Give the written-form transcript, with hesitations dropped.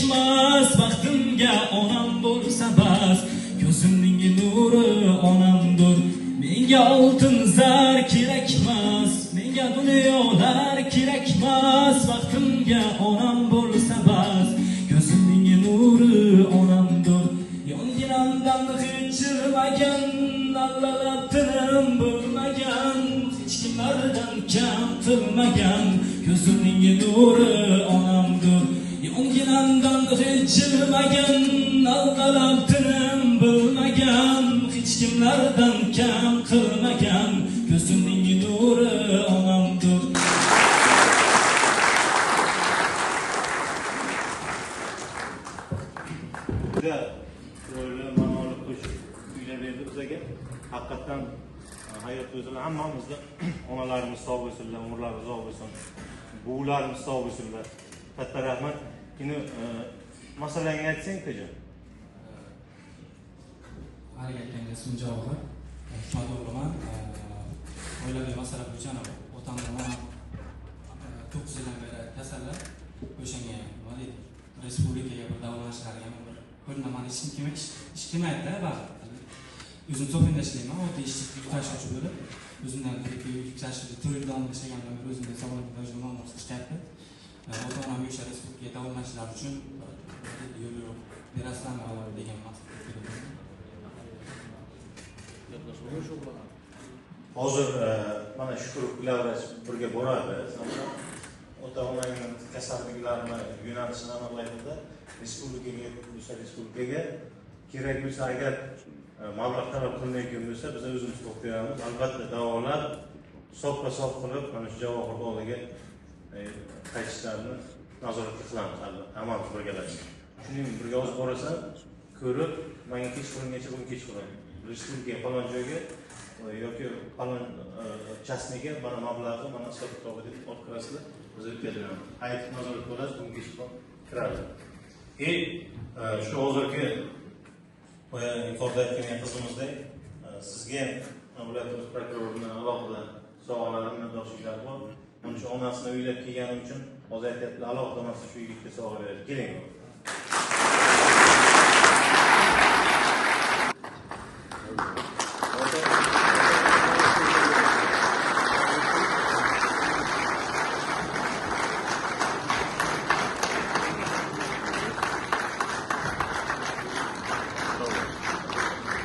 kerakmas, baxtimga onam bo'lsa bas. Ko'zimning nuri onamdir. Menga oltin zar kerakmas, menga dunyolar kerakmas, baxtimga onam bo'lsa bas. Ko'zimning nuri onamdir. Yonginamdan hechirmagan, allalatim bo'lmagan, hech kimlardan kam qilmagan. Ko'zimning nuri onamdir. Yonginamdan hechirmagan, allalatim bo'lmagan, hech kimlardan kam qilmagan. Ko'zimning nuri onamdir. Böyle manalı qo'shiq kuylar berdi bizga. Haqiqatan hayot o'zida hammamizda onalarimiz sog' bo'lsinlar, umrlari uzoq bo'lsin. Buvilarimiz sog' bo'lsinlar. Katta rahmat. Endi masalangni aytsang, Teja. Hali aytganga ismim Javohir. Shodo'g'liman. Oilaviy masala bo'yicha otam bilan 9 yildan beri kasallar. O'shanga nima deydi? Respublikaga bir davolanishlarga bir nimani ish kelmaydi-da, ba'zi. O'zim So'finda ishlayman, oddiy yuk tashuvchi bo'lib, o'zimdan yuk tashuvchi 4 yildan ishlagandan beri o'zimga sog'liq rivojlanish muammosi chiqyapti. Ota-onam o'sha respublikaga davolanishlar uchun yo'l berasizlarmi degan maqsadda keldim. Hozir mana Shukur Klavrach birga boradi. Ota-onangning kasalliklarini yo'nalishini aniqlaydida, respublikaga kerak bo'lsa, agar mablag' talab qilinayotgan bo'lsa, biz o'zimiz to'p beramiz. Albatta davolab, soppa-sop qilib, mana shu Javohir oldiga qaytishlarini nazorat qilamiz, albatta. Hammamiz birgalashib. Shuning birga o'z borasan, ko'rib, menga kechqurungacha buni kechqurun respublika falon joyga yoki falon chastniga mana mablag'i, mana hisob-kitobi deb o'tkazasizlar, biz o'tkazamiz. Aytib nazorat qilasiz, bunga kechqurun kiradi. Shu hozirgi yuqorida aytgan qizimizdek, sizga ham viloyatimiz prokurorining alohida savollari, minnatdorchiliklar bor. Onun uchun onasini uylab kelgani uchun hozir aytyaptilar, alohida mana shu yigitga sovg'a beradi. Keling.